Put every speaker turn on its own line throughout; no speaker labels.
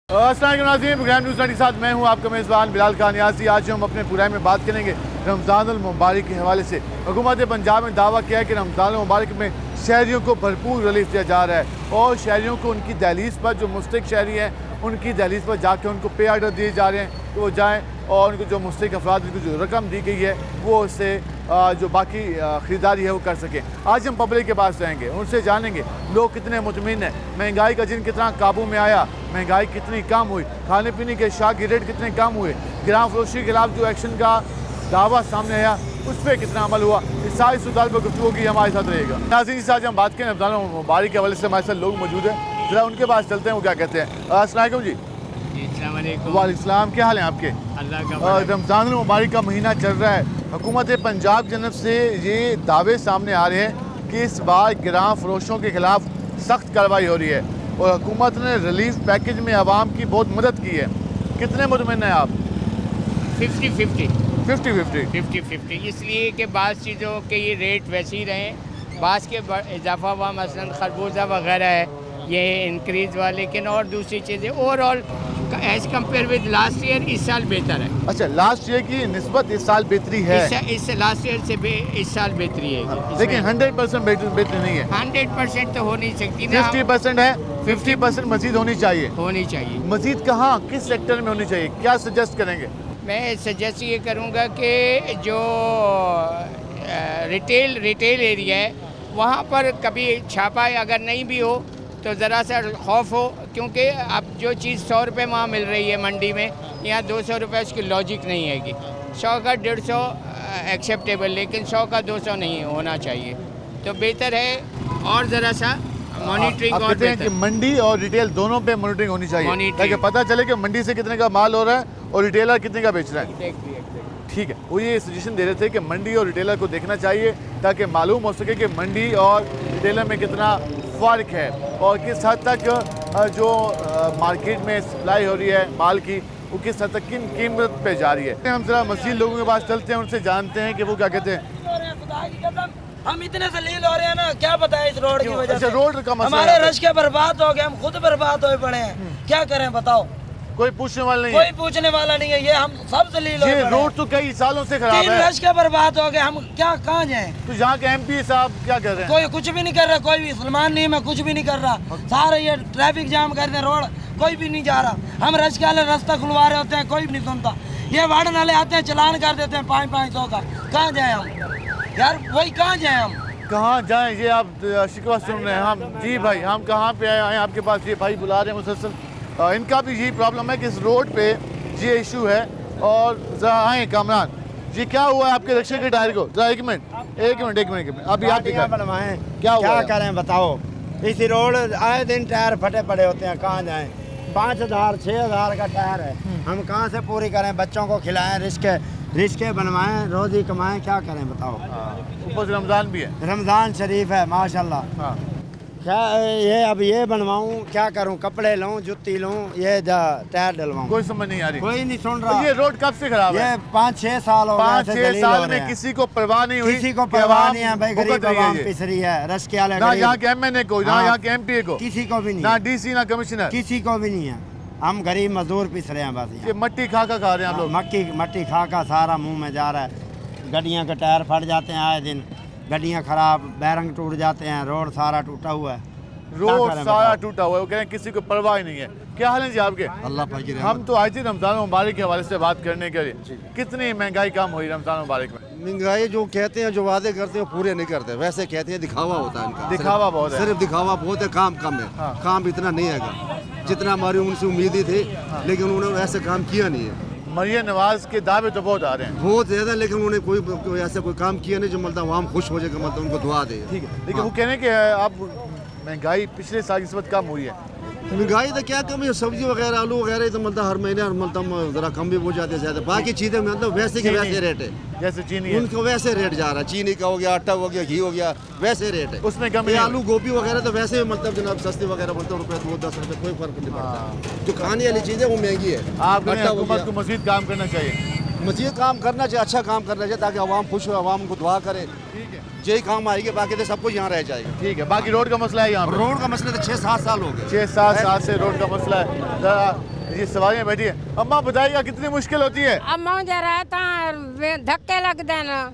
अस्सलाम नाज़रीन, programme news 90 के साथ मैं हूं आपका मेज़बान बिलाल खानियासी। आज हम अपने प्रोग्राम में बात करेंगे रमज़ानुल मुबारक के हवाले से। हुकूमत पंजाब ने दावा किया है कि रमज़ानुल मुबारक में शहरियों को भरपूर रिलीफ दिया जा रहा है और शहरियों को उनकी दहलीज़ पर, जो मुस्तहिक शहरी हैं उनकी दहलीज़ पर जाकर उनको पे आर्डर दिए जा रहे हैं कि वो जाएँ और उनको जो मुस्तहिक अफराद को जो रकम दी गई है वो उससे जो बाकी ख़रीदारी है वो कर सकें। आज हम पब्लिक के पास रहेंगे, उनसे जानेंगे लोग कितने मुतमिन हैं, महंगाई का जिन कितना काबू में आया, महंगाई कितनी कम हुई, खाने पीने के अशिया के रेट कितने कम हुए, गिराम फरोशी के खिलाफ जो एक्शन का दावा सामने आया उस पर कितना अमल हुआ। इस सारी सूरत पर गुफ्तगू की हमारे साथ रहेगा। नाज़रीन, आज हम बात करें रमज़ान मुबारक के हवाले से हमारे साथ लोग मौजूद हैं, ज़रा उनके पास चलते हैं वो क्या कहते हैं। अस्सलाम वालेकुम जी। वालेकुम, क्या हाल है आपके? रमज़ान मुबारक का महीना चल रहा है, हुकूमत पंजाब की जनब से ये दावे सामने आ रहे हैं कि इस बार गिराम फरोशों के खिलाफ सख्त कार्रवाई हो रही है और हुकूमत ने रिलीफ पैकेज में आवाम की बहुत मदद की है। कितने मुतमिन हैं आप?
50-50 इसलिए कि बाज़ चीज़ों के ये रेट वैसे ही रहे, बाज़ के इजाफा हुआ, मसलन खरबूजा वगैरह है ये इंक्रीज़ हुआ, लेकिन और दूसरी चीज़ें overall as compared with last year इस साल बेहतर है।
अच्छा, लास्ट ईयर की निस्बत इस साल बेहतरी है?
इस लास्ट ईयर से इस साल बेहतरी है,
लेकिन 100% बेहतरी नहीं है।
100% तो हो नहीं सकती ना,
50% है, 50% मजीद होनी चाहिए। मजीद कहाँ, किस सेक्टर में होनी चाहिए, क्या सजेस्ट करेंगे?
मैं सजेस्ट ये करूँगा कि जो रिटेल एरिया है वहाँ पर कभी छापा अगर नहीं भी हो तो ज़रा सा खौफ हो, क्योंकि अब जो चीज़ 100 रुपये वहाँ मिल रही है मंडी में, यहाँ 200 रुपये उसकी लॉजिक नहीं है कि 100 का 150 एक्सेप्टेबल, लेकिन 100 का 200 नहीं होना चाहिए। तो बेहतर है और ज़रा सा मॉनिटरिंग और
कहते हैं कि मंडी और रिटेल दोनों पे मॉनिटरिंग होनी चाहिए ताकि पता चले कि मंडी से कितने का माल हो रहा है और रिटेलर कितने का बेच रहा है। ठीक है, वो ये सजेशन दे रहे थे कि मंडी और रिटेलर को देखना चाहिए ताकि मालूम हो सके कि मंडी और रिटेलर में कितना फ़र्क है और किस हद तक जो मार्केट में सप्लाई हो रही है माल की वो किस हद तक किन कीमत पे जा रही है। हम जरा मज़ीद लोगों के पास चलते हैं, उनसे जानते हैं कि वो क्या कहते हैं।
हम इतने जलील हो रहे हैं ना, क्या बताएं इस रोड की वजह से।
रोड का मसला,
हमारे रश के बर्बाद हो गए, हम खुद बर्बाद हो पड़े हैं, क्या करें बताओ।
कोई पूछने वाला नहीं,
कोई पूछने वाला नहीं है, ये हम सब जलील हो।
ये रोड तो कई सालों से खराब है,
रश के बर्बाद हो गए, हम क्या कहाँ जाएं।
तो यहाँ के MP साहब क्या कर रहे हैं?
कोई कुछ भी नहीं कर रहा, कोई भी सलमान नहीं, मैं कुछ भी नहीं कर रहा, सारे ये ट्रैफिक जाम कर रहे, रोड कोई भी नहीं जा रहा। हम रश के वाले रास्ता खुलवा रहे होते हैं, कोई भी नहीं सुनता। ये वार्डन वाले आते हैं, चलान कर देते हैं 500 का। कहाँ जाए हम यार, वही कहाँ जाए हम,
कहाँ जाएं? ये आप शिकवा सुन रहे हैं हम। जी भाई, हम कहाँ पे आए हैं आपके पास? ये भाई बुला रहे हैं मुसलसल, इनका भी यही प्रॉब्लम है कि इस रोड पे ये इशू है। और जरा आए कामरान जी, क्या हुआ है आपके रिक्शे के टायर को? जरा एक मिनट अभी आप
बनवाएं,
क्या
करें बताओ। इसी रोड आए दिन टायर फटे पड़े होते हैं, कहाँ जाएं। 5,000-6,000 का टायर है, हम कहाँ से पूरी करें, बच्चों को खिलाएं, रिश्के बनवाएं, रोजी कमाएं, क्या करें बताओ।
ऊपर से रमज़ान भी है,
रमज़ान शरीफ है माशाल्लाह। क्या ये अब ये बनवाऊं, क्या करूं, कपड़े लूं, जुत्ती लूं, ये टायर डलवाऊं,
कोई समझ नहीं आ रही।
कोई नहीं सुन रहा।
ये रोड कब से खराब है?
ये 5-6 साल हो गए,
5-6 साल में किसी को परवाह नहीं हुई,
किसी को परवाह नहीं है भाई, गरीब आवाम पिस रही है। रश के वाले
ना यहाँ के MNA को, ना यहाँ के MP को,
किसी को भी नहीं,
ना DC ना कमिश्नर,
किसी को भी नहीं है। हम गरीब मजदूर पिस रहे हैं बस।
ये मट्टी खा खा रहे हैं हम लोग।
मट्टी खा सारा मुंह में जा रहा है। गाड़ियाँ के टायर फट जाते हैं आए दिन, गाड़ियाँ खराब, बैरंग टूट जाते हैं, रोड सारा टूटा हुआ है,
रोड सारा टूटा हुआ है। वो कह रहे हैं किसी को परवाह ही नहीं है। क्या हाल है जी आपके?
अल्लाह पाक की रहमत।
हम तो आए थे रमज़ान मुबारक के हवाले से बात करने के लिए। कितनी महंगाई कम हुई रमज़ान मुबारक में?
महंगाई जो कहते हैं, जो वादे करते हैं पूरे नहीं करते, वैसे कहते हैं दिखावा होता है इनका।
दिखावा बहुत है,
सिर्फ दिखावा बहुत है, काम कम है।
हाँ।
काम इतना नहीं है जितना हमारी उनसे उम्मीदें थी, लेकिन उन्होंने ऐसे काम किया नहीं है।
मरियम नवाज के दावे तो बहुत आ रहे हैं,
बहुत ज्यादा, लेकिन उन्होंने कोई ऐसा कोई काम किया नहीं जो मतलब आवाम खुश हो जाएगा, मतलब उनको दुआ दे।
ठीक है, लेकिन वो कह रहे हैं कि आप महंगाई पिछले साल की निस्बत कम हुई है।
महंगाई तो क्या कम है, सब्जी वगैरह आलू वगैरह तो मतलब हर महीने मतलब जरा कम भी हो जाते हैं ज्यादा, बाकी चीजें मतलब वैसे के वैसे रेट है।
जैसे चीनी है,
उनको वैसे रेट जा रहा है, चीनी का हो गया, आटा हो गया, घी हो गया, वैसे रेट है।
उसमें कम
ये आलू गोभी वगैरह तो वैसे मतलब जनाब सस्ते वगैरह बोलते हैं, रुपये 2-10 रुपये कोई फर्क नहीं पड़ता। जो खाने वाली चीज़ें वो महंगी है।
आप हुकूमत को मज़ीद काम करना चाहिए,
मज़ीद काम करना चाहिए, अच्छा काम करना चाहिए ताकि आवाम खुश हो, आवाम को दुआ करे।
ठीक है,
यही काम आएगी, बाकी तो सब कुछ यहाँ रह जाएगा।
ठीक है। बाकी रोड का मसला है यहाँ पे।
रोड का मसला तो 6-7 साल हो गए।
6-7 साल से रोड का मसला है। जी सवारियाँ बैठी है। अम्मा बताइएगा कितनी मुश्किल होती है?
अम्मा जरा धक्के लगते हैं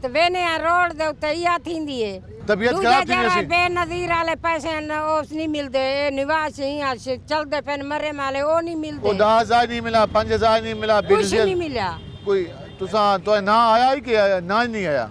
तो वेने रोड दे उत्ते या थींदी है
तबीयत खराब थी
जरा
जैसे?
बेनजीर वाले पैसे ओस नहीं मिलते निवास यहाँ से चलते फिर मरे माले वो नहीं
वो
मिलते
10,000 नहीं मिला, 5,000 नहीं मिला,
कुछ नहीं मिला
कोई तुसा तो ना आया ही कि ना नहीं आया?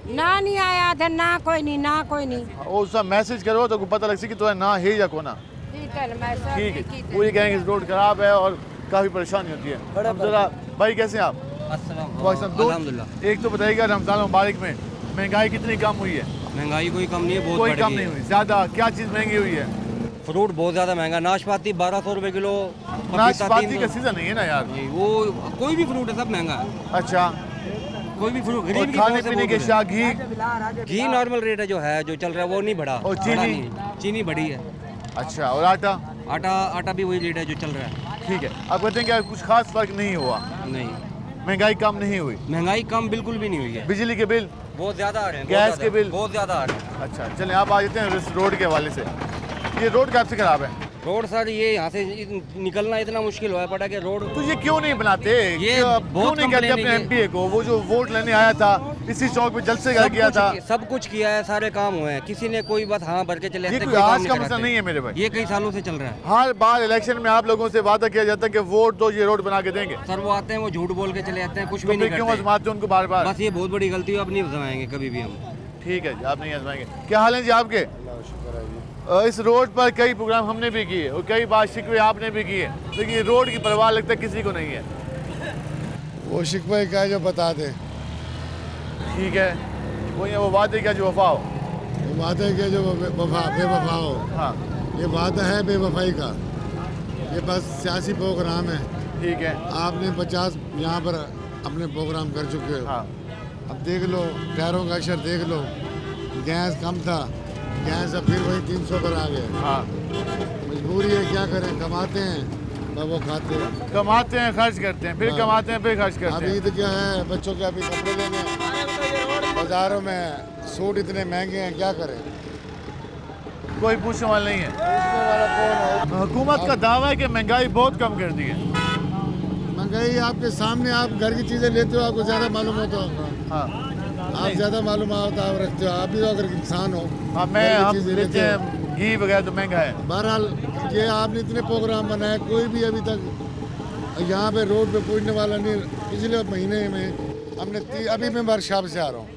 ना नहीं आया था ना कोई नहीं
वो उसका मैसेज करो तो पता लग सी कि तो ना है या कोना।
ठीक है मैं सब
ठीक है,
की
वो ये कहेंगे रोड खराब है और काफ़ी परेशानी होती है। हम जरा भाई कैसे हैं आप?
अल्हम्दुलिल्लाह।
एक तो बताइएगा रमज़ान मुबारक में महंगाई कितनी कम हुई है?
महंगाई कोई कम नहीं है, बहुत
कोई
बढ़
कम
गई
नहीं
है।
हुई, ज़्यादा क्या चीज़ महंगी हुई है?
फ्रूट बहुत ज़्यादा महंगा, नाशपाती 1200 रुपए किलो, पपीता
नाशपाती
300
का सीज़न नहीं है ना यार।
जी, वो कोई भी फ्रूट है सब महंगा है,
अच्छा,
कोई भी फ्रूट
और
गरीब की
खाने
वजह से
पीने
बहुत
के
बढ़
शाह घी
गया। घी नॉर्मल रेट है, जो चल रहा है वो नहीं बढ़ा।
और
बढ़ा
चीनी?
नहीं, चीनी बढ़ी है।
अच्छा, और आटा?
आटा भी वही रेट है जो चल रहा है।
ठीक है, आप कहते हैं कि कुछ खास फर्क नहीं हुआ,
नहीं,
महंगाई कम नहीं हुई?
महंगाई कम बिल्कुल भी नहीं हुई है,
बिजली के बिल?
बहुत ज़्यादा आ रहे हैं,
गैस के बिल?
बहुत ज़्यादा आ रहे हैं।
अच्छा, चलें आप आ जाते हैं इस रोड के हवाले से। ये रोड कब से खराब है?
रोड सर ये यहाँ से निकलना इतना मुश्किल हुआ पड़ा कि रोड
तो ये क्यों नहीं बनाते?
ये
क्यों
बहुत
नहीं कहते
कंप्लेन
अपने
है
एमपीए को? वो जो वोट लेने आया था इसी चौक पे जलसे कर गया था।
सब कुछ किया है, सारे काम हुए हैं, किसी ने कोई बात हाँ भर के चले
ये
जाते,
कोई
कोई काम
आज का मसला
कराते।
नहीं है मेरे भाई।
ये कई सालों से चल रहा है
हर बार इलेक्शन में आप लोगों से वादा किया जाता है कि वोट दो ये रोड बना के देंगे,
सर। वो आते हैं, वो झूठ बोल के चले जाते हैं, कुछ
तो
भी
फिर
नहीं
क्यों
करते।
आजमाते उनको बार बार?
बस ये बहुत बड़ी गलती है, अब नहीं आजमाएंगे कभी भी हम।
ठीक है जी, आप नहीं आजमाएंगे। क्या हाल है जी आपके? इस रोड पर कई प्रोग्राम हमने भी किए और कई बार शिकवे आपने भी किए, लेकिन ये रोड की परवाह लगता है किसी को नहीं है।
वो शिकवा क्या जो बता दे,
ठीक है, वो वादे क्या जो वफा हो।
वो वादा क्या जो बेवफा हो।
हाँ
ये वादा है बेवफाई का, ये बस सियासी प्रोग्राम है।
ठीक है।
आपने 50 यहाँ पर अपने प्रोग्राम कर चुके हो।
हाँ
अब देख लो, टायरों का अक्षर देख लो, गैस कम था, गैस अब फिर वही 300 पर आ गए।
हाँ,
मजबूरी है, क्या करें, कमाते हैं तो वो खाते हैं।
कमाते हैं खर्च करते हैं, फिर
हाँ।
कमाते हैं फिर खर्च करते
अभी
हैं।
ईद क्या है, बच्चों के अभी कपड़े लेने हैं, बाजारों में सूट इतने महंगे हैं, क्या करें।
कोई पूछने वाला नहीं है।
पूछने वाला कौन है?
हुकूमत का दावा है कि महंगाई बहुत कम कर दी है।
महंगाई आपके सामने, आप घर की चीज़ें लेते हो, आपको ज़्यादा मालूम होता होगा।
हाँ
आप ज़्यादा मालूम होता आप रखते हो, आप भी तो अगर इंसान हो।
हाँ,
घर
मैं
की
हम
चीज़ें
लेते
हो।
हैं घी वगैरह तो महंगा है।
बहरहाल ये आपने इतने प्रोग्राम बनाए, कोई भी अभी तक यहाँ पे रोड पे पूछने वाला नहीं। पिछले महीने में हमने अभी मैं वर्कशॉप से आ रहा हूँ,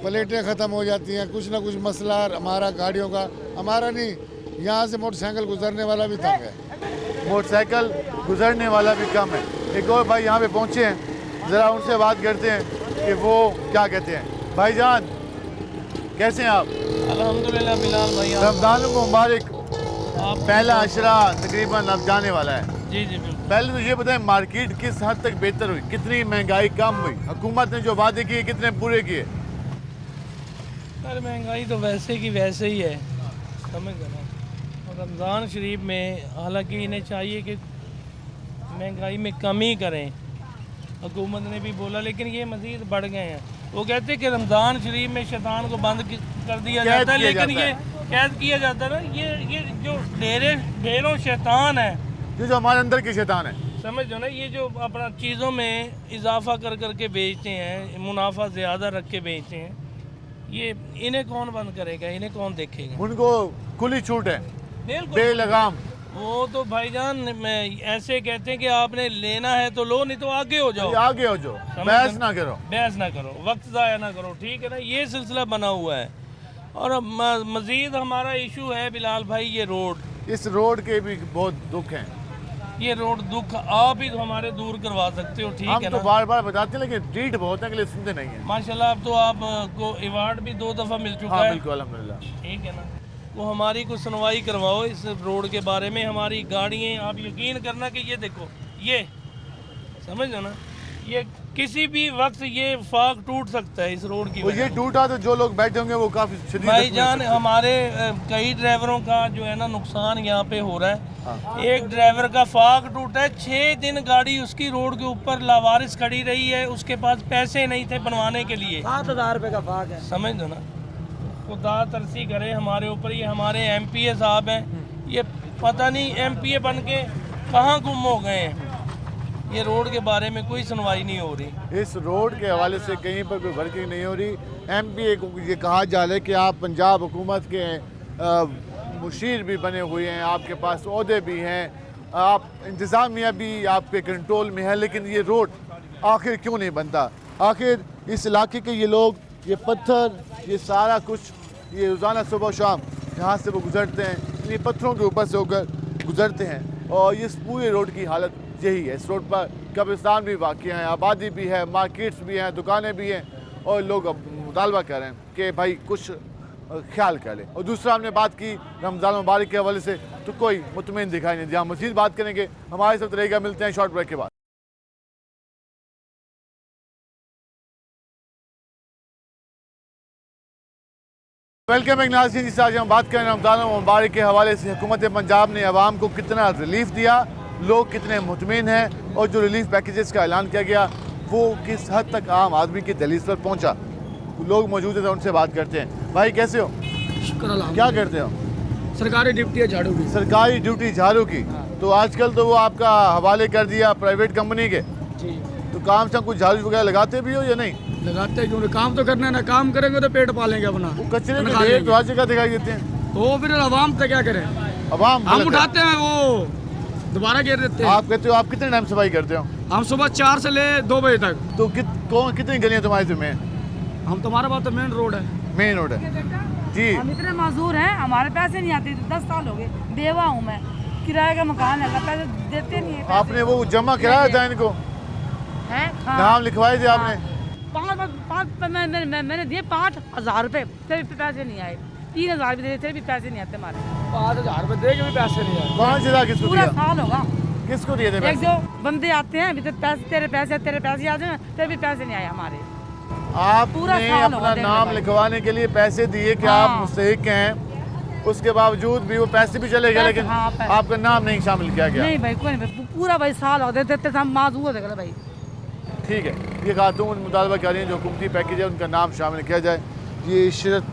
प्लेटें ख़त्म हो जाती हैं, कुछ ना कुछ मसला हमारा गाड़ियों का, हमारा नहीं, यहाँ से मोटरसाइकिल गुजरने वाला भी तंग है।
मोटरसाइकिल गुजरने वाला भी कम है। एक और भाई यहाँ पे पहुँचे हैं, ज़रा उनसे बात करते हैं कि वो क्या कहते हैं। भाईजान कैसे हैं आप?
अल्हम्दुलिल्लाह बिलाल भाई।
रमज़ान मुबारक, पहला अशरा तकरीबन अब जाने वाला है।
जी जी बिल्कुल।
पहले तो ये बताएं मार्केट किस हद तक बेहतर हुई, कितनी महंगाई कम हुई, हुकूमत ने जो वादे किए कितने पूरे किए?
सर महंगाई तो वैसे की वैसे ही है, समझ गए ना। और रमज़ान शरीफ में हालांकि इन्हें चाहिए कि महंगाई में कमी करें, हुकूमत ने भी बोला, लेकिन ये मज़ीद बढ़ गए हैं। वो कहते हैं कि रमज़ान शरीफ में शैतान को बंद कर दिया
कैद
जाता है,
किया
लेकिन
जाता
ये कैद किया जाता है ना। ये जो ढेरों शैतान है,
ये जो हमारे अंदर की शैतान है,
समझ लो ना, ये जो अपना चीज़ों में इजाफा कर करके बेचते हैं, मुनाफा ज़्यादा रख के बेचते हैं, ये इन्हें कौन बंद करेगा, इन्हें कौन देखेगा?
उनको खुली छूट है,
बिल्कुल
बेलगाम।
वो तो भाईजान मैं ऐसे कहते हैं कि आपने लेना है तो लो, नहीं तो आगे हो जाओ,
आगे हो जो,
समझ
बहस
गए?
ना करो।
बहस ना करो, वक्त ज़ाया ना करो, ठीक है ना। ये सिलसिला बना हुआ है। और अब मज़ीद हमारा इशू है बिलाल भाई, ये रोड।
इस रोड के भी बहुत दुख हैं।
ये रोड दुख आप ही तो हमारे दूर करवा सकते हो, ठीक
हम
है
तो
ना।
बार बार बताते हैं लेकिन ट्रीट बहुत है, के लिए सुनते नहीं है।
माशाल्लाह अब तो आपको अवार्ड भी 2 दफ़ा मिल चुका
हाँ
है,
बिल्कुल अल्हम्दुलिल्लाह।
ठीक है ना। वो हमारी कुछ सुनवाई करवाओ इस रोड के बारे में। हमारी गाड़ियाँ, आप यकीन करना कि ये देखो, ये समझ लो ना, ये किसी भी वक्त ये फाक टूट सकता है इस रोड की
वो
वजह
ये
से।
टूटा तो जो लोग बैठे होंगे वो काफी शदीद
भाईजान हमारे कई ड्राइवरों का जो है ना नुकसान यहाँ पे हो रहा है। एक ड्राइवर का फाक टूटा है, 6 दिन गाड़ी उसकी रोड के ऊपर लावारिस खड़ी रही है, उसके पास पैसे नहीं थे बनवाने के लिए।
7,000 रुपये का फाक है।
समझ लो ना, खुदा तरसी करे हमारे ऊपर। ये हमारे एमपीए साहब हैं, ये पता नहीं एमपीए बन के कहाँ गुम हो गए हैं? ये रोड के बारे में कोई सुनवाई नहीं हो रही।
इस रोड के हवाले से कहीं पर कोई वर्किंग नहीं हो रही। एमपी को ये कहा जा रहा है कि आप पंजाब हुकूमत के मुशीर भी बने हुए हैं, आपके पास ओहदे भी हैं, आप इंतज़ामिया भी आपके कंट्रोल में है, लेकिन ये रोड आखिर क्यों नहीं बनता? आखिर इस इलाके के ये लोग, ये पत्थर, ये सारा कुछ, ये रोज़ाना सुबह शाम यहाँ से वो गुज़रते हैं, इन्हीं पत्थरों के ऊपर से होकर गुज़रते हैं और इस पूरे रोड की हालत यही है। इस रोड पर कब्रिस्तान भी वाक़ हैं, आबादी भी है, मार्केट्स भी हैं, दुकानें भी हैं और लोग अब मुतालबा कर रहे हैं कि भाई कुछ ख्याल कर लें। और दूसरा हमने बात की रमज़ान मुबारक के हवाले से, तो कोई मुतमईन दिखाई नहीं दिया। हम मज़ीद बात करेंगे, हमारे साथ रहेगा, मिलते हैं शॉर्ट ब्रेक के बाद। वेलकम एक नाज़रीन, जिससे आज हम बात करें रमज़ान मुबारक के हवाले से हुकूमत पंजाब ने आवाम को कितना रिलीफ दिया, लोग कितने मुतमईन हैं और जो रिलीफ पैकेजेस का ऐलान किया गया वो किस हद तक आम आदमी की दहलीज पर पहुंचा। लोग मौजूद हैं, उनसे बात करते हैं। भाई कैसे हो?
शुक्र अल्लाह।
क्या करते हो?
सरकारी ड्यूटी है झाड़ू की।
सरकारी ड्यूटी झाड़ू की। तो आजकल तो वो आपका हवाले कर दिया प्राइवेट कंपनी के।
जी।
तो काम से कुछ झाड़ू वगैरह लगाते भी हो या नहीं?
लगाते हैं, क्योंकि काम तो करना है ना, काम करेंगे तो पेट पालेंगे अपना।
वो कचरे के ढेर तो हर जगह दिखाई देते हैं।
तो फिर आवाम तो क्या करें?
अवाम
हम उठाते हैं, वो दोबारा घेर देते हैं।
आप कहते हो आप कितने टाइम सफाई करते हो?
हम सुबह 4 से ले 2 बजे तक।
तो कितनी गलियाँ तुम्हारी से में?
हम तुम्हारे पास तो मेन रोड है।
मेन रोड है जी।
हम इतने मजदूर हैं, हमारे पैसे नहीं आते। 10 साल हो गए, बेवा हूँ मैं, किराए का मकान है, पैसे देते नहीं है।
आपने वो जमा कराया था इनको?
हैं?
नाम लिखवाए थे आपने?
मैंने दिए 5,000 रुपए, फिर भी पैसे नहीं आए। 3,000 भी दे, फिर भी पैसे नहीं आते हमारे।
5,000 रुपए दे के भी पैसे नहीं आए।
5,000 किसको
पूरा
दिया?
साल होगा।
किसको दिए थे
एक
पैसे?
जो बंदे आते हैं, अभी तो पैसे तेरे पैसे आ जाए, फिर भी पैसे नहीं आए हमारे। पूरा
आपने
साल
अपना
होगा, देख लो
नाम
भाई।
लिखवाने के लिए पैसे दिए कि
हाँ।
आप मुस्तहिक हैं, उसके बावजूद भी वो पैसे भी चले गए,
पैसे,
लेकिन
हाँ, पैसे।
आपका नाम नहीं शामिल किया गया।
नहीं भाई, कोई नहीं, पूरा भाई साल हो देते हम माजूर देख लो भाई।
ठीक है, ये खातून मुतालबा कर रही हैं जो हुकूमती पैकेज है उनका नाम शामिल किया जाए। ये इशरत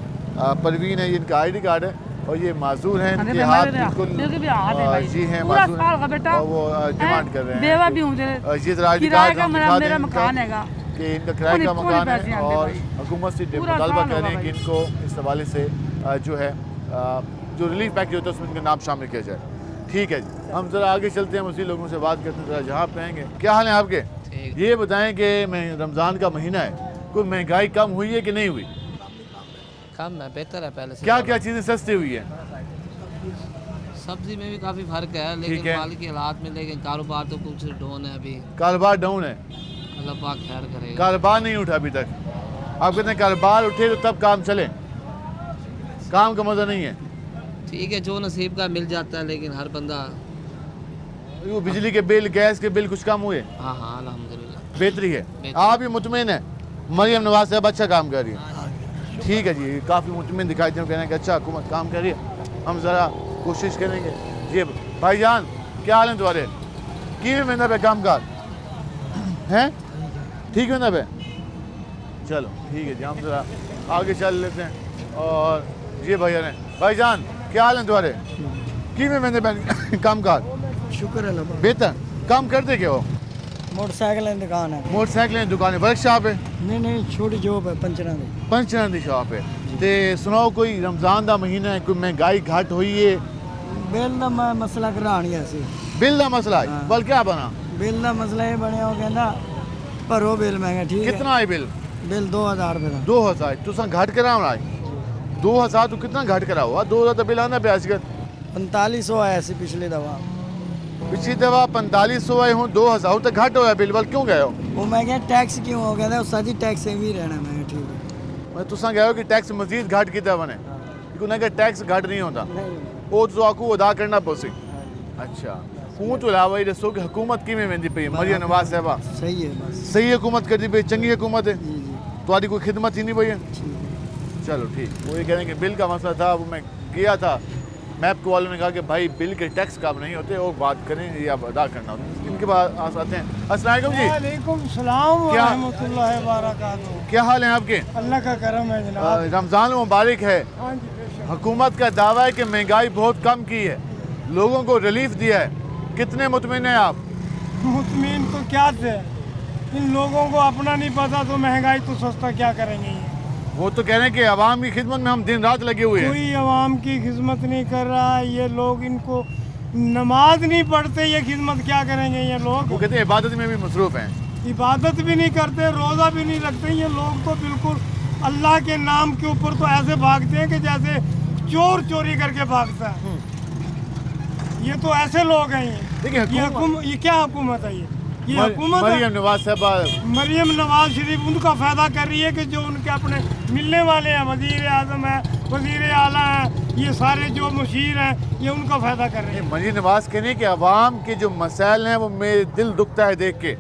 परवीन है, ये इनका ID कार्ड है और ये माजूर हैं,
अरे
इनके
भाई,
हाथ
मेरे
बिल्कुल
भी हाथ है भाई।
जी हैं,
पूरा
माजूर
साल
हैं
का बेटा,
और वो डिमांड कर रहे हैं।
बेवा भी हूँ,
ये जरा ID
किराए
कार्ड
का
हम
मेरा
दिखा दें
मेरा
इनका
मकान हैगा।
कि इनका किराए का
कौन
मकान
पैसे
है
आते
और
भाई?
हुकूमत से
पूरा
मुतालबा
साल
कर रहे
होगा
हैं कि इनको इस हवाले से जो है जो रिलीफ पैकेज होता है उसमें इनका नाम शामिल किया जाए। ठीक है जी, हम ज़रा आगे चलते हैं, उसी लोगों से बात करते हैं, ज़रा जहाँ पे आएंगे। क्या हाल है आपके? ये बताएं कि रमज़ान का महीना है, कोई महंगाई कम हुई है कि नहीं हुई?
कम है, बेहतर है पहले से।
क्या क्या चीज़ें सस्ती हुई है?
सब्जी में भी काफ़ी फर्क है,
ठीक
लेकिन
है।
माल की हालात में, लेकिन कारोबार तो कुछ डाउन है अभी।
कारोबार डाउन है,
अल्लाह पाक खैर करेगा।
कारोबार नहीं उठा अभी तक। आप कहते हैं कारोबार उठे तो तब काम चले, काम का मज़ा नहीं है।
ठीक है, जो नसीब का मिल जाता है, लेकिन हर बंदा।
वो बिजली के बिल, गैस के बिल कुछ कम हुए?
हाँ हाँ, अल्हम्दुलिल्लाह
बेहतरी है।
बेहतरी।
आप भी मुतमिन है? मरियम नवाज साहब अच्छा काम कर रही है। ठीक है जी, काफ़ी मुतमिन दिखाई दे, कहना कि अच्छा हुकूमत काम कर रही है, हम ज़रा कोशिश करेंगे। जी भाईजान, क्या हाल है तुम्हारे? कि महीना पे काम काज हैं? ठीक है ना पे? चलो ठीक है जी, हम ज़रा आगे चल लेते हैं। और ये भैया ने, भाईजान क्या हाल है तुम्हारे? कि महीने पे काम काज?
शुक्र अल्लाह।
बेहतर। काम करते क्या हो?
मोटरसाइकिल की दुकान है।
मोटरसाइकिल की दुकान है, वर्कशॉप है?
नहीं, छोटी जॉब है, पंचਰਾਂ ਦੀ।
पंचर की शॉप है। ते सुनाओ, कोई रमज़ान का महीना है, कोई महंगाई घट हुई है?
बिल का मसला करानी है सी।
बिल का मसला है?
हाँ।
बल क्या बना?
बिल का मसला ये बनया, वो कहना भरो बिल महंगा। ठीक है,
कितना है बिल?
बिल 2000 रुपये का।
2000 तुसा घट करा होना है? 2000 तो कितना घट करा हुआ? 2000 तो बिल आना पे आजकल।
4500 आया सी पिछली दफा।
पिछली दफा 4500 आए हूँ, 2000 तो घट होया बिल, बल क्यों गए हो?
वो मैं क्या टैक्स क्यों हो गया था, सजी टैक्स से भी रहना। मैं ठीक है,
मैं तुसा गए हो कि टैक्स मजीद घट किया बने? क्योंकि टैक्स घट नहीं होता,
नहीं
वो तो आपको अदा करना पोसी। अच्छा, हूँ तो अलावा ये दसो कि हुकूमत किमें वेंदी पई मरियम नवाज साहबा?
सही है, बस
सही हुकूमत करती पई, चंगी हुकूमत है,
जी जी
तुम्हारी कोई खिदमत ही नहीं पई है?
ठीक है।
चलो ठीक। वो ये कह रहे हैं कि बिल का मसला था, वो मैं किया था, मैप वालों ने कहा कि भाई बिल के टैक्स कम नहीं होते और बात करें या अदा करना होता है। इनके पास आते हैं। अस्सलाम वालेकुम जी,
वालेकुम सलाम
क्या-
रहमतुल्लाहि व बरकातहू।
क्या हाल है आपके?
अल्लाह का करम है जनाब।
रमज़ान मुबारक है।
हाँ जी, बेशक।
हुकूमत का दावा है कि महंगाई बहुत कम की है, लोगों को रिलीफ दिया है, कितने मुतमिन हैं आप?
मुतमिन तो क्या थे, इन लोगों को अपना नहीं पता तो महंगाई तो सस्ता क्या करेंगे ये।
वो तो कह रहे हैं कि अवाम की खिदमत में हम दिन रात लगे हुए हैं।
कोई आवाम की खिदमत नहीं कर रहा है, ये लोग इनको नमाज नहीं पढ़ते, ये खिदमत क्या करेंगे ये लोग।
वो कहते हैं इबादत में भी मसरूफ़ हैं।
इबादत भी नहीं करते, रोज़ा भी नहीं रखते, ये लोग तो बिल्कुल अल्लाह के नाम के ऊपर तो ऐसे भागते हैं कि जैसे चोर चोरी करके भागता है। ये तो ऐसे लोग हैं ये क्या हुकूमत है ये हुकूमत
मरियम नवाज साहबा,
मरियम नवाज शरीफ उनका फ़ायदा कर रही है कि जो उनके अपने मिलने वाले हैं, वज़ीर आज़म है, वज़ीर आला है, ये सारे जो मुशीर हैं ये उनका फ़ायदा कर रहे हैं।
मरियम नवाज कहने हैं कि अवाम के जो मसाइल हैं वो मेरे दिल दुखता है देख के।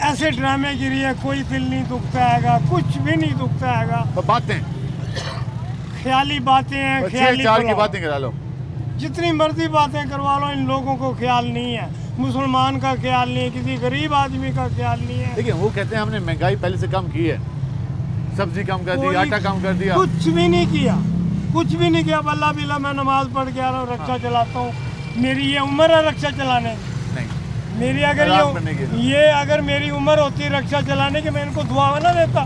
ऐसे ड्रामे गिरी है, कोई दिल नहीं दुखता हैगा, कुछ भी नहीं दुखता हैगा।
बातें
ख्याली बातें हैं, ख्याली
चार की बातें करा लो,
जितनी मर्जी बातें करवा लो, इन लोगों को ख्याल नहीं है, मुसलमान का ख्याल नहीं है, किसी गरीब आदमी का ख्याल नहीं है।
देखिए वो कहते हैं हमने महंगाई पहले से कम की है, सब्जी कम कर दी, आटा कम कर दिया,
कुछ भी नहीं किया, कुछ भी नहीं किया। बल्ला बिल्ला मैं नमाज पढ़ के आ रहा हूँ, रक्षा चलाता हूँ, मेरी ये उम्र है रक्षा चलाने की। मेरी अगर ये अगर मेरी उम्र होती रक्षा चलाने की, मैं इनको दुआ ना देता।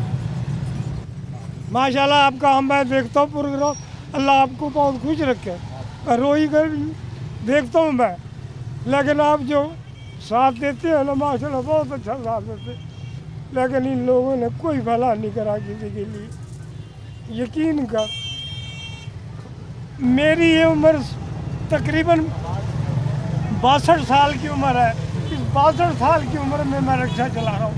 माशाल्लाह आपका हम मैं देखता हूँ प्रोग्राम, अल्लाह आपको बहुत खुश रखे, रोई कर देखता हूँ मैं, लेकिन आप जो साथ देते हैं ना माशाल्लाह बहुत अच्छा साथ देते, लेकिन इन लोगों ने कोई भला नहीं करा किसी के लिए। यकीन कर मेरी ये उम्र तकरीबन 62 साल की उम्र है, इस 62 साल की उम्र में मैं रिक्शा चला रहा हूँ।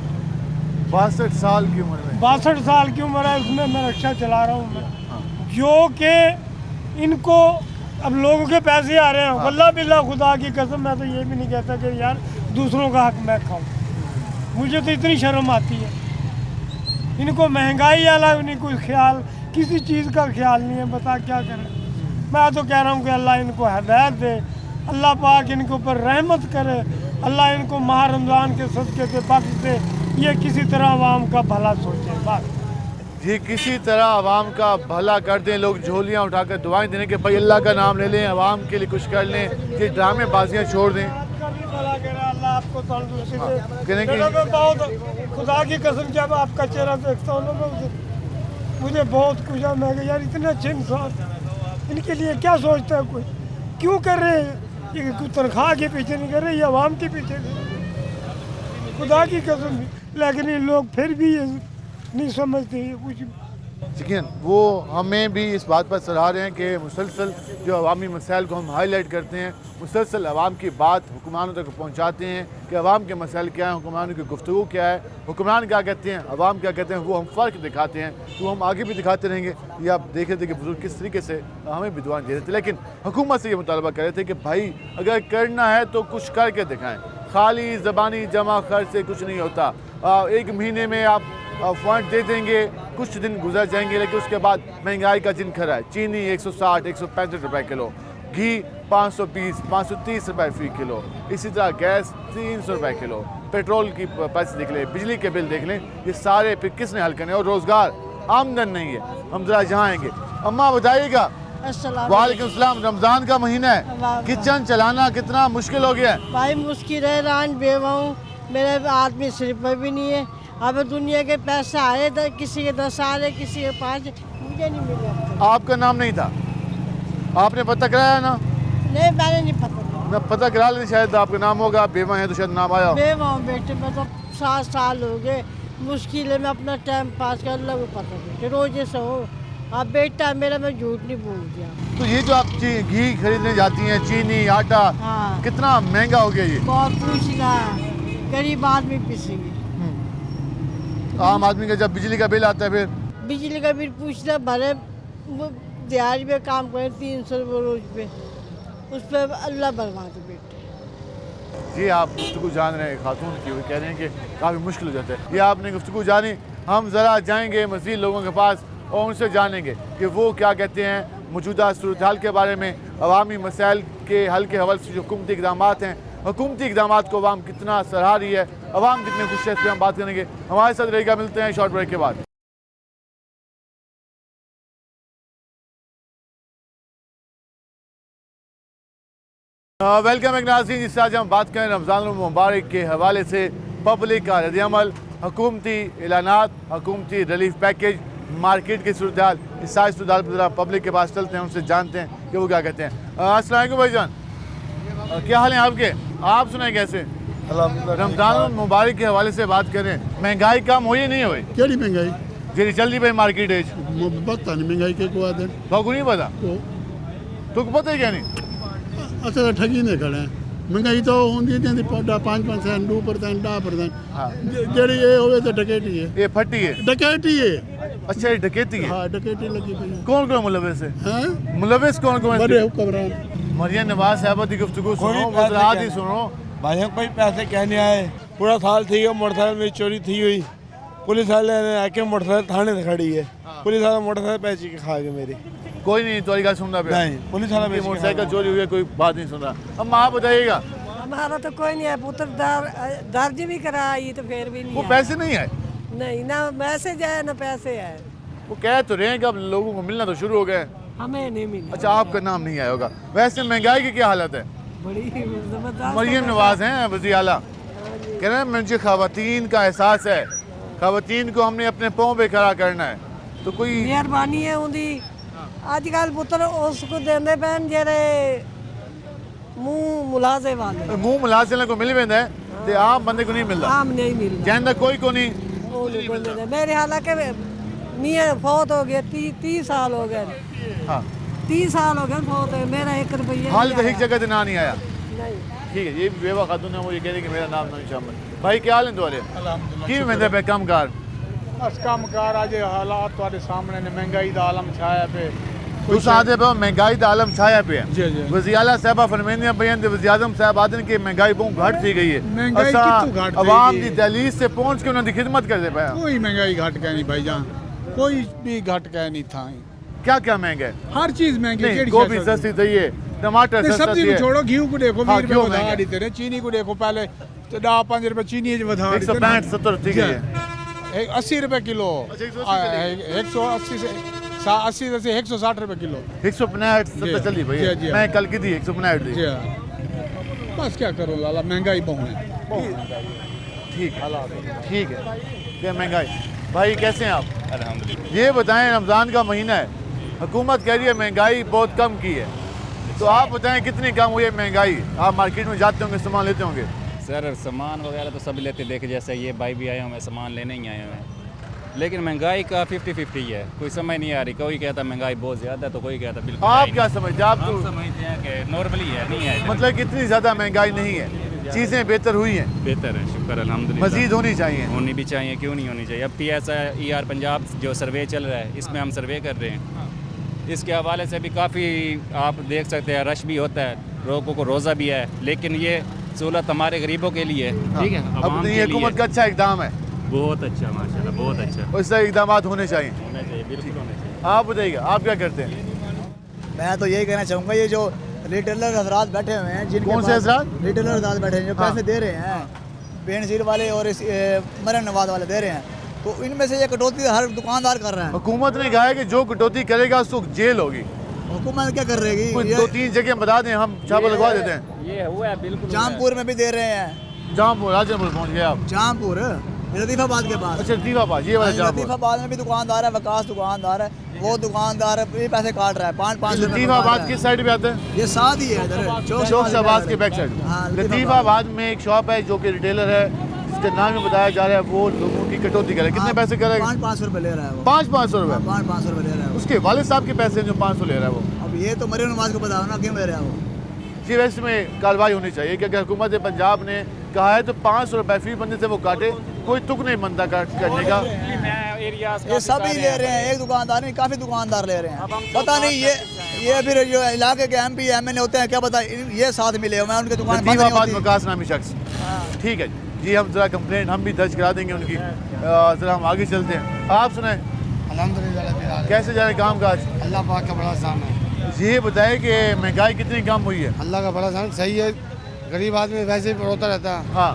62 साल की उम्र में
62 साल की उम्र है, उसमें मैं रिक्शा चला रहा हूँ मैं। जो कि इनको अब लोगों के पैसे आ रहे हैं, वल्लाह बिल्लाह खुदा की कसम, मैं तो ये भी नहीं कहता कि यार दूसरों का हक मैं खाऊं, मुझे तो इतनी शर्म आती है। इनको महंगाई वाला नहीं कोई ख्याल, किसी चीज़ का ख्याल नहीं है, बता क्या करें। मैं तो कह रहा हूँ कि अल्लाह इनको हिदायत दे, अल्लाह पाक इनके ऊपर रहमत करे, अल्लाह इनको माह रमज़ान के सदक़े से बख्श दे, ये किसी तरह आवाम का भला सोचे बस।
ये किसी तरह आवाम का भला कर दें, लोग झोलियाँ उठाकर दुआएं देने के भाई अल्लाह का नाम ले लें, आवाम के लिए कुछ कर लें, ये ड्रामे बाजियाँ छोड़ दें।
अल्लाह आपको तंदुरुस्ती दे।
कि
मैं बहुत खुदा की कसम जब आपका चेहरा देखता हूँ ना, मुझे बहुत खुश है। मैं यार इतने अच्छे इंसान, इनके लिए क्या सोचता है कोई, क्यों कर रहे हैं ये, कोई तनख्वाह के पीछे नहीं कर रहे, ये आवाम के पीछे खुदा की कसम। लेकिन ये लोग फिर भी ये नहीं समझते ये कुछ।
यकीन वो हमें भी इस बात पर सराह रहे हैं कि मुसलसल जो अवामी मसाइल को हम हाईलाइट करते हैं, मुसलसल अवाम की बात हुक्मरानों तक पहुँचाते हैं कि अवाम के मसाइल क्या हैं, हुक्मरानों की गुफ्तगू क्या है, हुक्मरान क्या कहते हैं, अवाम क्या कहते हैं, वो हम फ़र्क दिखाते हैं। तो हम आगे भी दिखाते रहेंगे। ये आप देख रहे थे कि बुजुर्ग किस तरीके से हमें भी दुआएं दे रहे थे, लेकिन हुकूमत से ये मुतालबा कर रहे थे कि भाई अगर करना है तो कुछ करके दिखाएँ, खाली ज़बानी जमा खर्च से कुछ नहीं होता। एक महीने में आप फंड दे देंगे, कुछ दिन गुजर जाएंगे, लेकिन उसके बाद महंगाई का जिन खरा है। चीनी 160 165 रुपए किलो, घी 520 530 रुपए फ़ी किलो, इसी तरह गैस 300 रुपए किलो, पेट्रोल की पैसे देख लें, बिजली के बिल देख लें, ये सारे फिर किसने हल करने, और रोज़गार आमदन नहीं है। हम ज़रा जहाँ आएंगे, अम्मा बताइएगा। वालेकुम सलाम। रमज़ान का महीना है, किचन चलाना कितना मुश्किल हो गया है?
भाई मुश्किल है, रान बेवा हूँ, मेरे आदमी सिर पर भी नहीं है। अब दुनिया के पैसे आए, किसी के 10 आ रहे, किसी के 5, मुझे नहीं मिले।
आपका नाम नहीं था, आपने पता कराया ना?
नहीं, मैंने नहीं पता।
मैं पता करा लेते, शायद आपका नाम होगा, आप बेवा हैं तो शायद नाम आया।
बेवा हूँ बेटे, मैं तो 7 साल हो गए, मुश्किल है, मैं अपना टाइम पास कर, अल्लाह को पता बेटे, रोजे से हो। अब बेटा मेरा, मैं झूठ नहीं बोल दिया।
तो ये जो आप घी खरीदने जाती हैं, चीनी आटा,
हाँ,
कितना महंगा हो गया ये?
बहुत पूछना, गरीब आदमी पिसेंगे।
आम आदमी का जब बिजली का बिल आता है, फिर
बिजली का बिल पूछना, भरे वो दिहाड़ी में काम करें 300 रुपये रोज पे, उस पर अल्लाह बर्बाद है बेटे।
ये आप गुफ्तगू जान रहे हैं खातून की, वो कह रहे हैं कि काफ़ी मुश्किल हो जाता है। ये आपने गुफ्तगू जानी, हम ज़रा जाएंगे मज़ीद लोगों के पास और उनसे जानेंगे कि वो क्या कहते हैं मौजूदा सूरत हाल के बारे में, अवामी मसाइल के हल के हवाले से जो हुकूमती इक़दाम हैं, हुकूमती इक़दाम को अवाम कितना सराह रही है, अवाम कितने खुश है, इस पर हम बात करेंगे। हमारे साथ रहेगा, मिलते हैं शॉर्ट ब्रेक के बाद। वेलकम एक नाज़रीन, जिससे आज हम बात करें रमज़ान मुबारक के हवाले से पब्लिक का रद्द-ए-अमल, हुकूमती ऐलानात, हुकूमती रिलीफ पैकेज, मार्केट की सूरत हाल। इस सारी सूरत हाल पर ज़रा पब्लिक के पास चलते हैं, उनसे जानते हैं कि वो क्या कहते हैं। अस्सलाम वालेकुम भाईजान, क्या हाल है आपके? आप सुनाए कैसे? रमज़ान मुबारक के हवाले से बात करें, महंगाई कम हुई नहीं हुई?
केड़ी महंगाई
जी चलती भाई मार्केट है
पता नहीं महंगाई के को आदन
तो नहीं पता, तुक पता ही क्या नहीं?
असल ठगी ने खड़े हैं महंगाई तो होंदी थी 5% 2% 10%।
हाँ
जेड़ी ये होवे तो डकैती है,
ये फटी है,
डकैती है।
अच्छा ये डकैती है?
हाँ डकैती लगी पई है।
कौन कौन मुलविस है?
हैं
मुलविस कौन कौन
बड़े
है?
हुक्मरान
मरियम नवाज साहब की गुफ्तगू सुनो, वज़रात ही सुनो।
भाई कोई पैसे कहने आए, पूरा साल थी मोटरसाइकिल में चोरी थी हुई, पुलिस वाले ने आके मोटरसाइकिल थाने से खड़ी है, पुलिस वाला मोटरसाइकिल पैसे के खा गए मेरी।
कोई नहीं तुम्हारी बात सुन रहा
नहीं, पुलिस वाला बेच के
मोटरसाइकिल चोरी हुई है, कोई बात नहीं सुन रहा। अब आप बताइएगा,
हमारा तो कोई नहीं है पुत्र, दर्ज भी कराई तो फिर भी नहीं
वो
है।
पैसे नहीं है?
नहीं ना मैसेज है ना पैसे है,
वो कह तो रहे हैं कि अब लोगों को मिलना तो शुरू हो गए।
हमें नहीं मिला।
अच्छा आपका नाम नहीं आया होगा। वैसे महंगाई की क्या हालत है?
बड़ी जबरदस्त।
मरियम नवाज हैं वज़ीर आला, कह रहे हैं मुझे ख़वातीन का एहसास है, ख़वातीन को हमने अपने पाँव पे खड़ा करना है। तो कोई
मेहरबानी है उनकी। अजकल पुत्र उसको देंदे पैन जेरे मुंह मुलाजे वाले,
मुंह मुलाजिम को मिल वेंदा है ते आम बंदे को नहीं मिलता।
आम नहीं मिलता,
जैंदा कोई को नहीं।
मेरे हालांकि मियाँ फौत हो गए, 30 साल हो गए।
हाँ
30 साल हो गए फौत हुए, मेरा 1 रुपया
हाल तो एक जगह से ना नहीं आया।
नहीं।
ठीक है, ये भी बेवा खातून है, वो ये कह रही कि मेरा नाम नहीं शामिल। भाई क्या हाल है तुम्हारे? की वेंदे पे कम कार?
बस कम कार अज हालात तुम्हारे सामने ने, महंगाई का आलम छाया पे।
तुस आदे पे महंगाई का आलम छाया पे
जी, जी।
है। वज़ीर आला साहबा फरमाइंदियां पईयां ते वज़ीर आज़म साहब आदन कि महंगाई बहुत घट थी गई है।
महंगाई
असां
कितों घट थी
अवाम
गई?
दी दहलीज से पहुंच के उन्हां दी खिदमत करदे पए।
कोई महंगाई घट कह नहीं भाईजान, कोई भी घट कह नहीं था।
क्या क्या महंगा है?
हर चीज महंगी,
नहीं, गोभी सस्ती थी है, टमाटर सस्ता
सब्जी
थी
को
है।
छोड़ो, घी को देखो,
हाँ,
20
क्यों
रुपए
महंगा?
बढ़ा देते रहे, चीनी को देखो पहले तो 10-5 रुपए चीनी बढ़ा
165-70 थी गई है।
80 रुपए किलो,
अच्छा, 180
180 से 80 से 160 रुपए किलो।
165-70 चली भाई,
जी, जी।
मैं कल की थी 165 दी।
जी हाँ। बस क्या करो लाला, महंगाई बहुत है।
ठीक है, ठीक है, क्या महंगाई। भाई कैसे हैं आप? अल्हम्दुलिल्लाह। ये बताएं, रमज़ान का महीना है, हुकूमत कह रही है महंगाई बहुत कम की है, तो आप बताएं कितनी कम हुई है महंगाई? आप मार्केट में जाते होंगे, सामान लेते होंगे।
सर सामान वगैरह तो सब लेते, देखे जैसे ये भाई भी आए हुए सामान लेने ही आए हुए हैं, लेकिन महंगाई का 50-50 है, कोई समझ नहीं आ रही। कोई कहता महंगाई बहुत ज़्यादा है तो कोई कहता बिल्कुल।
आप क्या समझते हैं? आप
हम समझते हैं कि नॉर्मली है, नहीं है
मतलब कितनी ज़्यादा महंगाई नहीं है, चीज़ें बेहतर हुई हैं?
बेहतर है, शुक्र अल्हम्दुलिल्लाह।
मज़ीद होनी चाहिए?
होनी भी चाहिए, क्यों नहीं होनी चाहिए। अब PSI पंजाब जो सर्वे चल रहा है, इसमें हम सर्वे कर रहे हैं, इसके हवाले से भी काफ़ी आप देख सकते हैं रश भी होता है, लोगों को रोज़ा भी है, लेकिन ये सहूलत हमारे गरीबों के लिए है। ठीक है,
अब ये हुकूमत का अच्छा इक़दाम है,
बहुत अच्छा, माशाल्लाह बहुत अच्छा।
उससे इक़दाम होने चाहिए,
बिल्कुल होने चाहिए।
आप बताइएगा, आप क्या करते हैं?
मैं तो यही कहना चाहूँगा, ये जो रिटेलर हजरात बैठे हुए हैं, जिनके
कौन से हजरात?
रिटेलर हजरात बैठे हैं जो पैसे दे रहे हैं, बेनज़ीर वाले और इस मरियम नवाज वाले दे रहे हैं, तो इनमें से ये कटौती हर दुकानदार कर रहा है।
हुकूमत ने कहा है कि जो कटौती करेगा उसको जेल होगी।
हुकूमत क्या कर रही
कोई
है?
2-3 जगह बता दें, हम छापा लगवा देते हैं।
ये हुआ है बिल्कुल।
जामपुर में भी दे रहे हैं।
जामपुर, राजनपुर पहुँच गए आप?
जामपुर लतीफ़ाबाद के पास।
अच्छा लतीफ़ाबाद, ये वाला जामपुर।
लतीफ़ाबाद में भी दुकानदार है, वकास दुकानदार है, वो दुकानदार ये पैसे काट रहा है 5-5 रुपए।
लतीफ़ाबाद किस साइड पे आता है?
ये साथ ही है इधर
चौक शहबाज के बैक साइड।
हाँ,
लतीफ़ाबाद में एक शॉप है जो कि रिटेलर है, जिसका नाम ही बताया जा रहा है, वो लोगों की कटौती करे। कितने पैसे करेगा?
500 रुपए ले रहा है वो।
500 रुपए?
500 रुपए ले रहा है वो।
उसके वालिद साहब के पैसे जो 500 ले रहा है वो।
अब ये तो मरियम नवाज को बताओ ना, क्यों ले रहा है वो?
जी वैसे में कार्रवाई होनी चाहिए कि अगर हुकूमत पंजाब ने कहा है तो 500 रुपए फी बंदे से वो काटे, कोई तुक नहीं बनता करने का।
ये सभी ले रहे हैं, एक दुकानदार नहीं, काफ़ी दुकानदार ले रहे हैं। पता नहीं ये फिर जो इलाके के MP MNA होते हैं, क्या पता ये साथ मिले हुए हैं, उनके दुकान बंद नहीं होती।
मकास नामी शख्स। ठीक है जी, हम ज़रा कंप्लेंट हम भी दर्ज करा देंगे उनकी। ज़रा हम आगे चलते हैं, आप सुने।
अल्हम्दुलिल्लाह।
कैसे जा रहे काम काज?
अल्लाह पाक का बड़ा एहसान है।
ये बताए कि महंगाई कितनी कम हुई है?
अल्लाह का बड़ा एहसान, सही है, गरीब आदमी वैसे ही रोता रहता है।
हाँ,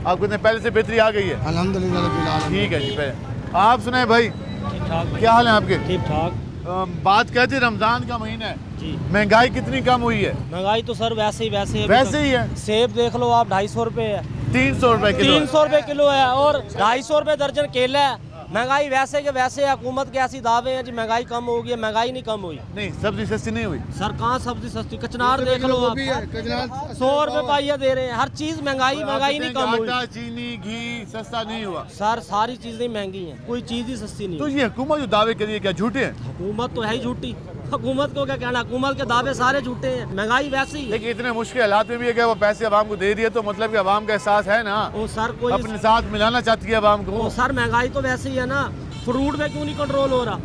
आपको इतने पहले से बेहतरी आ गई है?
अल्हम्दुलिल्लाह।
ठीक है जी। पहले आप सुनाए भाई, क्या हाल है आपके?
ठीक ठाक।
बात कहते हैं रमजान का महीना है जी, महंगाई कितनी कम हुई है?
महंगाई तो सर वैसे ही
वैसे ही है।
सेब देख लो आप 250 रुपए है,
300 रुपए किलो,
300 रुपए किलो है और 250 रुपए दर्जन केला है। महंगाई वैसे के वैसे है। हुकूमत के ऐसी दावे हैं जी महंगाई कम होगी, महंगाई नहीं कम हुई।
नहीं, सब्जी सस्ती नहीं हुई।
सर कहाँ सब्जी सस्ती, कचनार देख लो आप 100 रुपए पाइया दे रहे हैं। हर चीज महंगाई नहीं कम हुई।
आटा, चीनी, घी सस्ता नहीं हुआ।
सर सारी चीजें महंगी हैं, कोई चीज ही सस्ती नहीं।
तो ये हुकूमत जो दावे करिए क्या झूठे हैं?
हुकूमत तो है ही झूठी, हुकूमत को क्या कहना, हुकूमत के दावे सारे झूठे हैं। महंगाई वैसे ही,
लेकिन इतने मुश्किल हालात में भी अगर वो पैसे आवाम को दे रही है तो मतलब कि आवाम का एहसास है ना,
ओ सर कोई
अपने साथ मिलाना चाहती है आवाम को।
ओ सर महंगाई तो वैसे ही है ना, फ्रूट पे क्यों नहीं कंट्रोल हो रहा,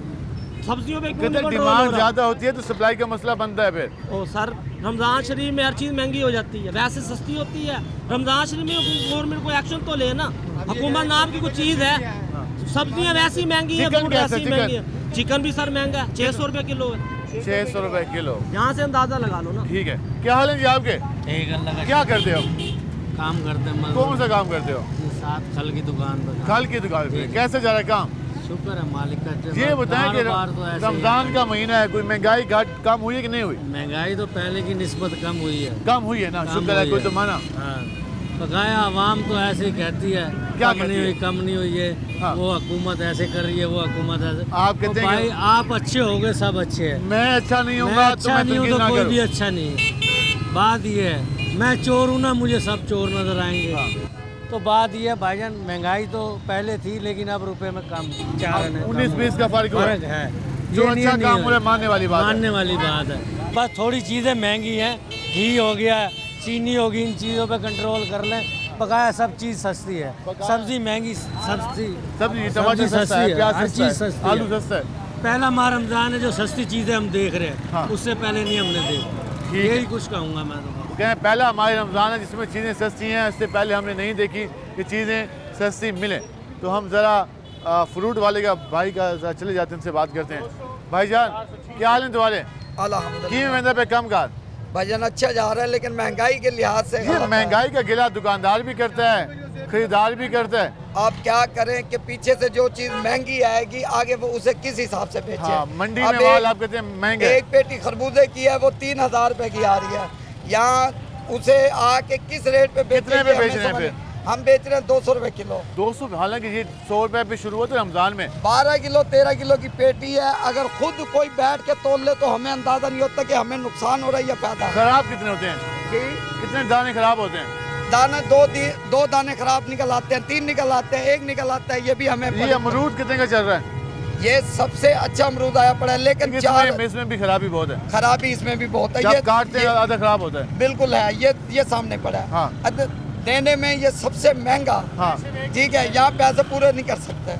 सब्जियों पे क्यों नहीं कंट्रोल हो
डिमांड
रहा?
ज्यादा होती है तो सप्लाई का मसला बनता है फिर।
ओ सर रमजान शरीफ में हर चीज़ महंगी हो जाती है, वैसे सस्ती होती है। रमजान शरीफ में गवर्नमेंट को एक्शन तो ले ना, हुकूमत नाम की कुछ चीज़ है। सब्जियां वैसी महंगी है, फ्रूट वैसी महंगी है। चिकन भी सर महंगा है, 600 रुपये किलो है।
600 रुपए किलो,
यहाँ से अंदाजा लगा लो ना।
ठीक है। क्या हाल है जी आपके? क्या करते हो?
काम करते हैं।
कौन सा काम करते हो?
साथ खल की दुकान पर।
खल की दुकान पे। कैसे जा रहा है काम?
शुक्र है मालिक का।
ये बताएं कि रमजान का महीना है, कोई महंगाई घाट कम हुई है कि नहीं हुई?
महंगाई तो पहले की निस्बत कम हुई है।
कम हुई है ना, शुक्र है, कोई तो माना।
बकाया आवाम तो ऐसे ही कहती है
क्या
कम नहीं हुई, कम नहीं हुई है। वो हुकूमत ऐसे कर रही है, वो हुकूमत ऐसे।
आप कहते हैं
भाई आप अच्छे हो गए, सब अच्छे हैं।
मैं अच्छा नहीं हूँ,
अच्छा नहीं हूँ तो कोई भी अच्छा नहीं है। बात ये है मैं चोर हूँ ना, मुझे सब चोर नजर आएंगे। तो बात ये है भाईजान, महंगाई तो पहले थी लेकिन अब रुपए में कम
19-20 का फर्क
है।
जो अच्छा काम हो रहा है मानने वाली
बात है। बस थोड़ी चीज़ें महंगी हैं, घी हो गया, चीनी होगी, इन चीज़ों पे कंट्रोल कर लें। बकाया सब चीज़ सस्ती है, सब्जी महंगी, सब्जी
टमाटर सस्ता है, प्याज
हर
सस्ता
चीज़
है,
सस्ती
आलू
है।
सस्ता है।
पहला माह रमजान है जो सस्ती चीज़ें हम देख रहे हैं, उससे पहले नहीं हमने देखी। यही कुछ कहूँगा मैं तो।
कहें पहला हमारे रमज़ान है जिसमें चीज़ें सस्ती हैं, इससे पहले हमने नहीं देखी कि चीज़ें सस्ती मिलें। तो हम ज़रा फ्रूट वाले का भाई का ज़रा चले जाते हैं, उनसे बात करते हैं। भाईजान क्या हाल है तुम्हारे?
अल्हम्दुलिल्लाह
पे कम कार
भाईजान अच्छा जा रहा है, लेकिन महंगाई के लिहाज से
ये महंगाई का गिला दुकानदार भी करता है, खरीदार भी करता है।
आप क्या करें कि पीछे से जो चीज महंगी आएगी आगे वो उसे किस हिसाब से बेचे।
मंडी में माल आप कहते हैं महंगे।
एक पेटी खरबूजे की है वो 3000 रुपए की आ रही है, यहाँ उसे आके किस रेट पे बेच रहे हैं? हम बेच रहे हैं 200 रुपए किलो।
200, हालांकि ये 100 रुपए पे शुरू होता है रमजान में।
12 किलो 13 किलो की पेटी है, अगर खुद कोई बैठ के तोल ले तो हमें अंदाजा नहीं होता कि हमें नुकसान हो रहा है या फायदा।
खराब कितने होते हैं? कितने दाने खराब होते हैं?
दाने दो दाने खराब निकल आते हैं, 3 निकल आते हैं, 1 निकल आता है। ये भी हमें।
ये अमरूद कितने का चल रहा है?
ये सबसे अच्छा अमरूद आया पड़ा है, लेकिन
इसमें भी खराबी बहुत है।
खराबी इसमें भी बहुत है,
ये काटते हैं आधा खराब होता है।
बिल्कुल है, ये सामने पड़ा है। देने में ये सबसे महंगा। ठीक है, यहाँ पैसे पूरे नहीं कर सकते।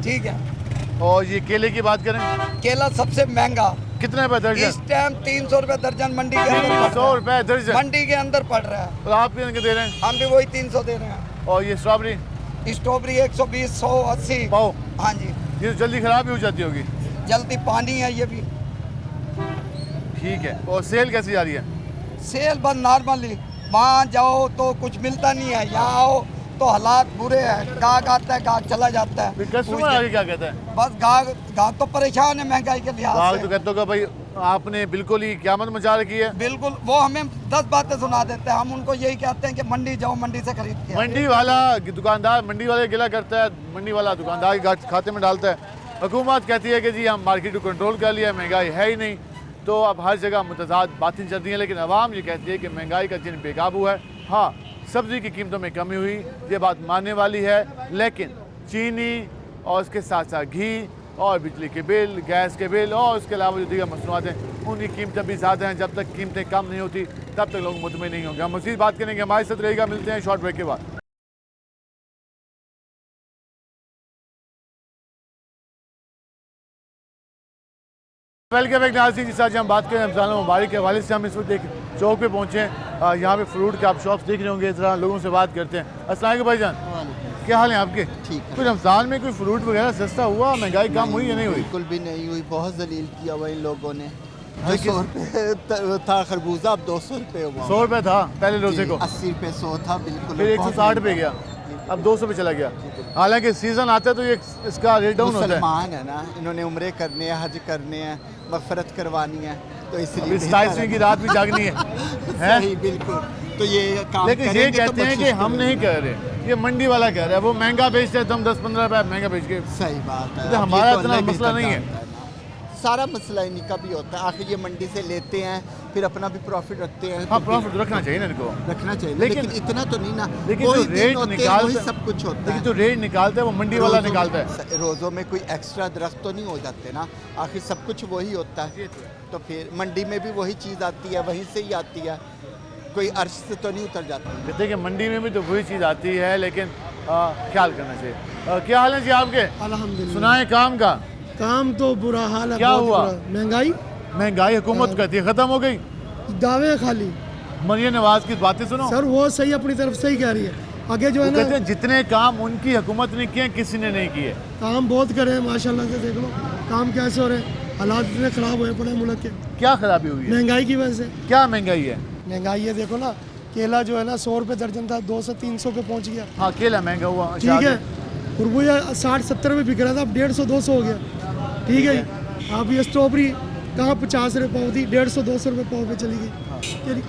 ठीक है।
और ये केले की बात करें,
केला सबसे महंगा।
कितने रुपए दर्जन?
इस टाइम 300 रुपए दर्जन मंडी के अंदर।
300 रुपए दर्जन
मंडी के अंदर पड़ रहा है।
और आप कितने दे रहे हैं?
हम भी वही 300 दे रहे हैं।
और ये स्ट्रॉबेरी
120, 180
पाओ।
हाँ जी।
ये जल्दी खराब भी हो जाती होगी।
जल्दी पानी है ये भी।
ठीक है। और सेल कैसी जा रही है?
सेल बस नॉर्मली, वहाँ जाओ तो कुछ मिलता नहीं है, यहाँ आओ तो हालात बुरे हैं। गाहक आता है, गाहक चला जाता है।
कस्टमर आगे क्या कहता है?
बस गाहक तो परेशान है महंगाई के लिहाज से।
तो कहते हो भाई आपने बिल्कुल ही क़यामत मचा रखी है।
बिल्कुल, वो हमें 10 बातें सुना देते हैं, हम उनको यही कहते हैं कि मंडी जाओ, मंडी से खरीद के।
मंडी वाला दुकानदार मंडी वाले गिला करता है, मंडी वाला दुकानदार के खाते में डालता है। हुकूमत कहती है कि जी हम मार्केट को कंट्रोल कर लिया, महंगाई है ही नहीं। तो अब हर जगह मुतज़ाद बातें चल रही हैं, लेकिन आवाम ये कहती है कि महंगाई का चिन्ह बेकाबू है। हाँ, सब्ज़ी की कीमतों में कमी हुई, ये बात मानने वाली है, लेकिन चीनी और उसके साथ साथ घी और बिजली के बिल, गैस के बिल और उसके अलावा जो दीगर मसनूआत हैं उनकी कीमतें भी ज़्यादा हैं। जब तक कीमतें कम नहीं होती तब तक लोग मुतमईन नहीं होंगे। हम मज़ीद बात करेंगे, हमारे साथ रहेगा। मिलते हैं शॉर्ट ब्रेक के बाद। वेलकम बैक नाज़रीन, जिस आज हम बात करें रमज़ान मुबारक के हवाले से। हम इस वक्त एक चौक पे पहुँचे हैं, यहाँ पे फ्रूट के आप शॉप्स देख रहे होंगे, इस तरह लोगों से बात करते हैं। अस्सलाम वालेकुम भाईजान, क्या हाल है आपके? ठीक है। कोई रमज़ान में कोई फ्रूट वगैरह सस्ता हुआ, महंगाई कम हुई या नहीं हुई?
बिल्कुल भी नहीं हुई, बहुत जलील किया हुआ इन लोगों ने। 200 रुपये था खरबूजा, अब 200 रुपये हुआ।
100 रुपये था पहले रोजे को,
80 रुपये 100 था। बिल्कुल
फिर 160 पे गया। अब 200 पे चला गया। हालांकि सीज़न आता है तो ये इसका रेट डाउन होता है।
मुसलमान है ना, इन्होंने उम्रे करने हैं, हज करने हैं, मगफरत करवानी है, तो इसलिए
27वीं की रात भी जागनी है।
सही, बिल्कुल। तो ये काम
लेकिन ये
करेंगे
कहते
तो
हैं कि हम नहीं कह रहे, ये मंडी वाला कह रहा है, वो महंगा बेचते हैं तो हम 10-15 रुपये महंगा बेच के।
सही बात है।
तो हमारा इतना मसला नहीं है,
सारा मसला इन्हीं का भी होता है। आखिर ये मंडी से लेते हैं, फिर अपना भी प्रॉफिट रखते हैं।
हाँ, प्रॉफिट रखना चाहिए ना इनको,
रखना चाहिए, लेकिन इतना तो नहीं ना।
लेकिन
कोई
जो
दिन
रेट
होते हैं,
निकालता
वही सब कुछ होता है।
लेकिन जो रेट निकालता है वो मंडी वाला निकालता है।
रोज़ों में कोई एक्स्ट्रा दरख्त तो नहीं हो जाते ना, आखिर सब कुछ वही होता है। तो फिर मंडी में भी वही चीज़ आती है, वहीं से ही आती है, कोई अर्श से तो नहीं उतर जाती।
देखिए मंडी में भी तो वही चीज़ आती है, लेकिन ख्याल करना चाहिए। क्या हाल है जी आपके?
अल्हम्दुलिल्लाह।
सुनाए काम का?
काम तो बुरा हाल है।
क्या हुआ?
महंगाई
हुकूमत कहती है ख़त्म हो गई,
दावे खाली।
मरियम नवाज की बातें सुनो
सर, वो सही अपनी तरफ से ही कह रही है। आगे जो है ना,
कहते हैं जितने काम उनकी हुकूमत ने किए किसी ने नहीं किए।
काम बहुत करे हैं माशाल्लाह से, देख लो काम कैसे हो रहे हैं। हालात इतने ख़राब हुए पड़े मुल्क के।
क्या खराबी हुई है?
महंगाई की वजह से।
क्या महंगाई है?
महंगाई है, देखो ना, केला जो है ना 100 रुपये दर्जन था, 200-300 पे पहुँच गया।
हाँ, केला महंगा हुआ,
ठीक है। खरबूजा 60-70 में बिक रहा था, अब 150-200 हो गया। ठीक है। अब ये स्ट्रॉबेरी कहाँ 50 रुपये पाव थी, 150-200 रुपये पाव पे चली गई।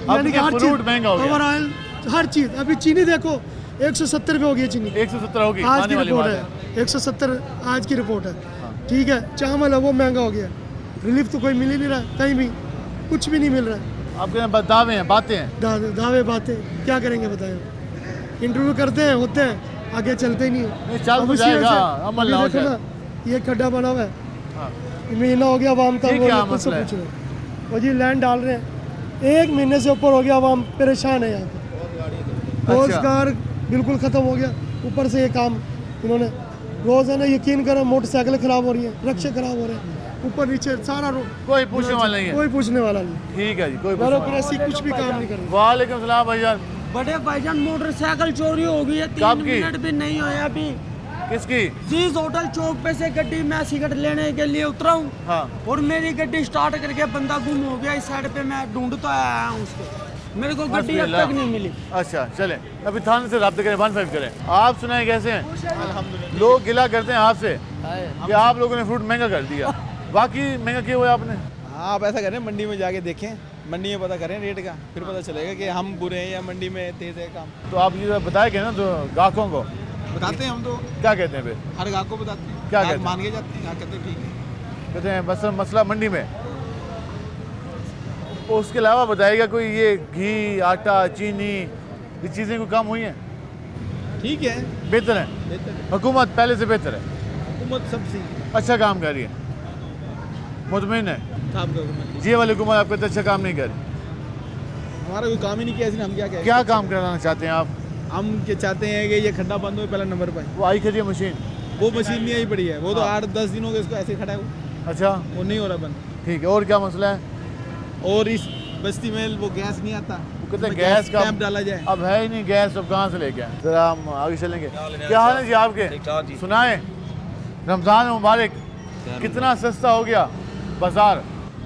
यानी कि हर चीज़ ओवर ऑयल, हर चीज़। अभी चीनी देखो 170 रुपये हो गई चीनी।
170 होगी
आज की रिपोर्ट है, 170 आज की रिपोर्ट है। ठीक है। चावल है वो महंगा हो गया। रिलीफ तो कोई मिल ही नहीं रहा, कहीं भी कुछ भी नहीं मिल रहा है।
आपके यहाँ दावे हैं, बातें हैं,
दावे बातें, क्या करेंगे बताएं। इंटरव्यू करते हैं, होते हैं, आगे चलते ही नहीं है।
चल जाएगा, अमल ना हो जाए।
ये खड्डा बना हुआ है, महीना हो गया आवाम का, पूछ रहे वो जी लैंड डाल रहे हैं, 1 महीने से ऊपर हो गया, आवाम परेशान है। यहाँ पे रोजगार बिल्कुल ख़त्म हो गया, ऊपर से ये काम इन्होंने रोज़ है ना, यकीन करो मोटरसाइकिल ख़राब हो रही है, रिक्शे ख़राब हो रहे हैं, ऊपर नीचे सारा
कोई पूछने वाला नहीं है।
कोई पूछने वाला नहीं।
ठीक है जी, कोई
ब्यूरोक्रेसी कुछ भी काम नहीं कर रही।
वालेकुम सलाम भाईजान।
बड़े भाईजान मोटरसाइकिल चोरी हो गई है, 3 मिनट भी नहीं हुए अभी।
किसकी?
जीज होटल चौक पे से गड्डी में सिगरेट लेने के लिए उतरा हूँ।
हाँ।
और मेरी गड्डी स्टार्ट करके बंदा गुम हो गया, इस साइड पे मैं ढूंढता आया हूँ उसको, मेरे को गड्डी अब तक नहीं मिली।
अच्छा चले, अभी थाने से रब्ता करें, 15 करें। आप सुनाए कैसे हैं? अल्हम्दुलिल्लाह। लोग गिला करते हैं आपसे कि आप लोगों ने फ्रूट महंगा कर दिया। बाकी महंगा किया हुआ है आपने?
हाँ, आप ऐसा करें, मंडी में जाके देखें, मंडी में पता करें रेट का, फिर पता चलेगा कि हम बुरे हैं या मंडी में तेज है काम।
तो आप ये बताए क्या ना तो ग्राहकों को
बताते हैं हम तो।
क्या कहते हैं फिर?
हर ग्राहक को बताते हैं।
क्या कहते हैं?
मान के जाते हैं, कहते हैं ठीक है।
कहते हैं बस मसला मंडी में। उसके अलावा बताइएगा कोई ये घी, आटा, चीनी, ये चीज़ें कोई कम हुई हैं?
ठीक है,
बेहतर है। हुकूमत पहले से बेहतर है,
हुकूमत सबसे
अच्छा काम कर रही है, मुतमईन है। जी वाली हुकूमत आप कहते अच्छा काम नहीं कर रही।
हमारा कोई काम ही नहीं किया, इसलिए हम क्या कहें।
क्या काम कराना चाहते हैं आप?
हम क्या चाहते हैं कि ये खड्डा बंद हो पहला नंबर पर।
वो आई खड़ी है मशीन?
वो मशीन नहीं आई पड़ी है, वो तो 8-10 दिन हो गए इसको ऐसे खड़ा है वो।
अच्छा,
वो नहीं हो रहा बंद।
ठीक है। और क्या मसला है?
और इस बस्ती में वो गैस नहीं आता,
वो कहते हैं गैस का
कैंप डाला जाए।
अब है ही नहीं गैस, अब कहाँ से लेके आए? जरा हम आगे चलेंगे। क्या हाल है जी आपके? सुनाए, रमज़ान मुबारक। कितना सस्ता हो गया बाजार?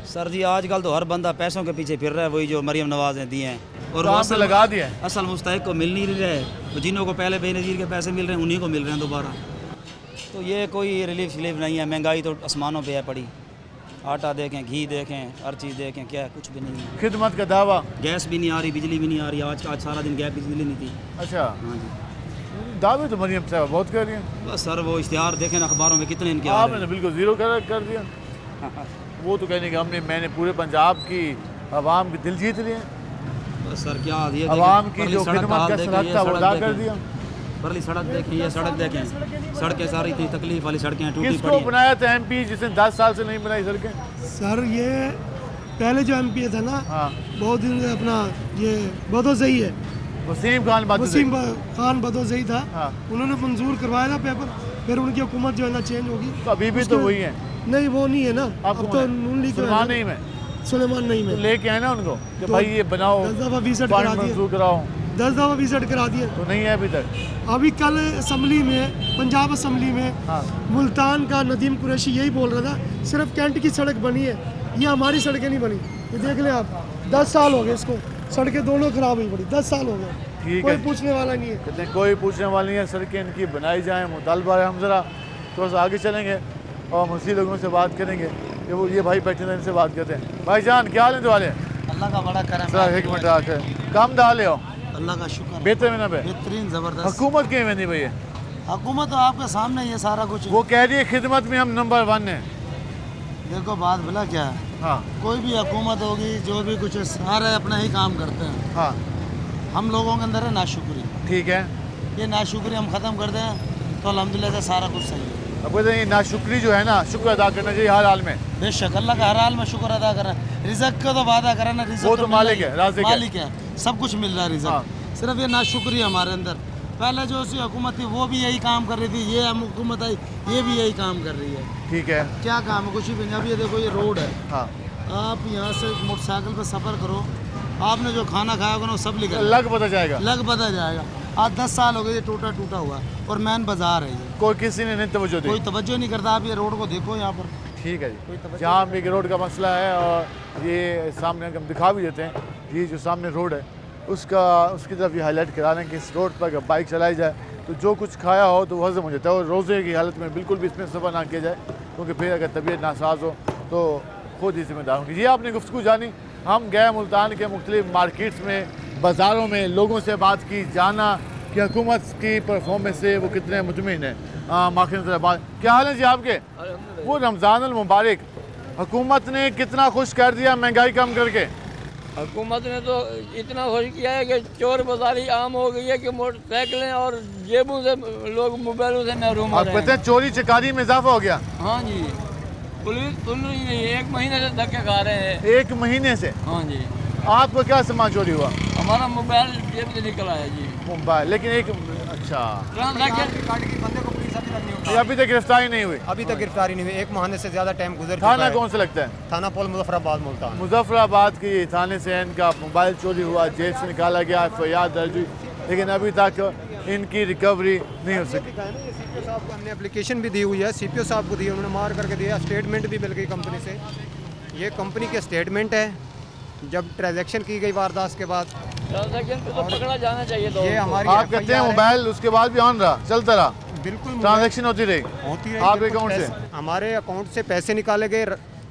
सर जी आजकल तो हर बंदा पैसों के पीछे फिर रहा है, वही जो मरियम नवाज ने दिए हैं और
काम पे लगा दिए।
असल मुस्तहिक को मिल नहीं रहे, तो जिन्हों को पहले बेनज़ीर के पैसे मिल रहे हैं उन्हीं को मिल रहे हैं दोबारा। तो ये कोई रिलीफ शिलीफ नहीं है, महंगाई तो आसमानों पे है पड़ी। आटा देखें, घी देखें, हर चीज़ देखें, क्या कुछ भी नहीं है।
खिदमत का दावा?
गैस भी नहीं आ रही, बिजली भी नहीं आ रही। आज सारा दिन गैस बिजली नहीं थी।
अच्छा।
हाँ जी,
दावे तो मरियम साहब बहुत कर रही हैं।
बस सर वो इश्तिहार देखें ना अखबारों में कितने इनके
आपने बिल्कुल ज़ीरो कर दिया। वो तो कहने कि मैंने पूरे पंजाब की आवाम की दिल जीत लिए।
बस सर क्या
आवाम की जो खिदमत का सड़क था वो अदा कर दिया।
परली सड़क देखिए, सड़क देखें, सड़कें सारी इतनी तकलीफ वाली सड़कें टूटी पड़ी।
किसको बनाया था एमपी जिसने 10 साल से नहीं बनाई सड़कें?
सर ये पहले जो एमपी था ना, बहुत दिन अपना ये बदोज़ई है,
वसीम खान बदोज़ई
था। उन्होंने मंजूर करवाया था पेपर, फिर उनकी हुकूमत जो है ना चेंज होगी।
तो अभी भी तो वही है?
नहीं वो नहीं है ना, अब तो नून लीग सुलेमान नहीं में
लेके आए ना उनको कि भाई ये बनाओ,
10 दफ़ा विजिट करा दिए, 10 दफ़ा विजिट करा दिए,
तो नहीं है अभी तक।
अभी कल असम्बली में, पंजाब असम्बली में मुल्तान का नदीम कुरैशी यही बोल रहा था सिर्फ कैंट की सड़क बनी है, ये हमारी सड़कें नहीं बनी। ये देख लें आप, 10 साल हो गए इसको, सड़कें दोनों खराब हुई पड़ी, 10 साल हो गए।
ठीक
कोई
है।
पूछने वाला नहीं है।
कहते हैं कोई पूछने वाला नहीं है, सड़कें इनकी बनाई जाएँ, मुतालबा है। हम ज़रा थोड़ा सा आगे चलेंगे और मसीह लोगों से बात करेंगे। ये भाई बैठे थे, इनसे बात करते हैं। भाईजान क्या हाल है वाले?
अल्लाह का बड़ा करम
सर एक मिनट आके काम डाले हो?
अल्लाह का शुक्र।
बेहतर में ना बे
बेहतरीन ज़बरदस्त।
हुकूमत क्यों में नहीं भैया?
हुकूमत तो आपके सामने ये सारा कुछ।
वो कह रही है खिदमत में हम नंबर 1 है।
देखो बात भला क्या है,
हाँ
कोई भी हुकूमत होगी जो भी कुछ है, सारे अपना ही काम करते हैं।
हाँ
हम लोगों के अंदर है नाशुक्री।
ठीक है,
ये नाशुक्री हम ख़त्म कर दें तो अल्हम्दुलिल्लाह से सारा कुछ सही है।
अब कहते हैं ये नाशुक्री जो है ना, शुक्र अदा करना चाहिए हर हाल में।
बेशक अल्लाह का हर हाल में शुक्र अदा करें। रिज़्क़ का तो वादा करें ना, रिज़्क़
वो तो मालिक है, राज़िक़ है।
मालिक है, सब कुछ मिल रहा है रिज़्क़। सिर्फ ये नाशुक्री है हमारे अंदर। पहले जो सी हुकूमत थी वो भी यही काम कर रही थी, ये हुकूमत आई ये भी यही काम कर रही है।
ठीक है,
क्या काम है, कुछ भी नहीं। अब ये देखो ये रोड है,
हाँ
आप यहाँ से मोटरसाइकिल पर सफ़र करो, आपने जो खाना खाया होगा ना वो सब लिखा
लग पता जाएगा,
लग पता जाएगा। आज 10 साल हो गए ये टूटा हुआ और मेन बाजार है ये।
कोई किसी ने नहीं तवज्जो दी,
कोई तवज्जो नहीं करता। आप ये रोड को देखो यहाँ पर।
ठीक है जी, जहाँ भी रोड का मसला है और ये सामने हम दिखा भी देते हैं, ये जो सामने रोड है उसकी तरफ ये हाईलाइट करा रहे हैं कि इस रोड पर अगर बाइक चलाई जाए तो जो कुछ खाया हो तो वो हजम हो जाता है और रोज़े की हालत में बिल्कुल भी इसमें सफ़र ना किया जाए, क्योंकि फिर अगर तबीयत नासाज हो तो खुद ही जिम्मेदार होंगे। ये आपने गुफ्तगू जानी। हम गए मुल्तान के मुख्तलिफ मार्केट्स में, बाज़ारों में, लोगों से बात की, जाना कि हुकूमत की परफॉर्मेंस से वो कितने मुतमिन है। माखिन बात, क्या हाल है जी आपके? वो रमज़ान अल मुबारक हुकूमत ने कितना खुश कर दिया महंगाई कम करके।
हुकूमत ने तो इतना खुश किया है कि चोर बाजारी आम हो गई है कि मोटरसाइकिलें और जेबों से लोग मोबाइलों से महरूम हो
आप
रहे
कहते हैं चोरी चकारी में इजाफा हो गया?
हाँ जी, पुलिस सुन रही नहीं, 1 महीने से धक्के खा रहे हैं।
1 महीने से?
हाँ जी।
आपको क्या सामान चोरी हुआ?
हमारा मोबाइल जेब से निकला है जी।
मोबाइल, लेकिन एक अच्छा
ट्रांजैक्शन
अभी तक गिरफ्तारी नहीं हुई?
अभी तक गिरफ्तारी नहीं हुई, 1 महीने से ज़्यादा टाइम गुजर चुका
थाना
है।
कौन सा लगता है?
थाना पोल मुजफ्फराबाद मुल्तान।
मुजफ्फराबाद की थाने से इनका मोबाइल चोरी हुआ, जेब से निकाला गया, FIR दर्ज हुई, लेकिन अभी तक इनकी रिकवरी नहीं हो सकी।
CPO साहब को हमने एप्लीकेशन भी दी हुई है, CPO साहब को दी, उन्होंने मार करके दिया, स्टेटमेंट भी मिल गई कंपनी से। ये कंपनी के स्टेटमेंट है जब ट्रांजैक्शन की गई वारदात के बाद।
ट्रांजैक्शन पे तो पकड़ा जाना चाहिए। तो
ये हमारी
आप कहते हैं मोबाइल उसके बाद भी ऑन रहा, चलता रहा?
बिल्कुल,
ट्रांजैक्शन होती रही आपके अकाउंट से?
हमारे अकाउंट से पैसे निकाले गए।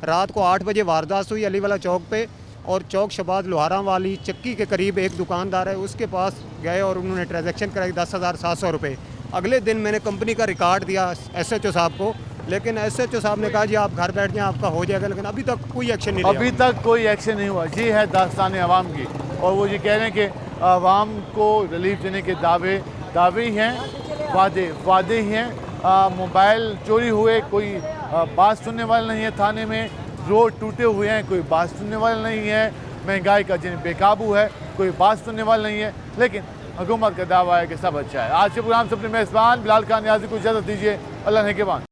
रात को 8 बजे वारदात हुई अली वाला चौक पे, और चौक शबाद लोहारा वाली चक्की के करीब एक दुकानदार है, उसके पास गए और उन्होंने ट्रांजैक्शन कराई 10,700 रुपये। अगले दिन मैंने कंपनी का रिकॉर्ड दिया SHO साहब को, लेकिन SHO साहब ने कहा जी आप घर बैठ जाएं आपका हो जाएगा, लेकिन अभी तक कोई एक्शन नहीं लिया।
अभी तक कोई एक्शन नहीं हुआ। जी है दास्तान आवाम की, और वो ये कह रहे हैं कि आवाम को रिलीफ देने के दावे ही हैं, वादे ही हैं। मोबाइल चोरी हुए, कोई बात सुनने वाला नहीं है थाने में, रोड टूटे हुए हैं, कोई बात सुनने वाला नहीं है, महंगाई का जिन बेकाबू है, कोई बात सुनने वाला नहीं है, लेकिन हुकूमत का दावा है कि सब अच्छा है। आज के प्रोग्राम से अपने मेज़बान बिलाल खान नियाज़ी को इजाज़त दीजिए। अल्लाह ने के बाद।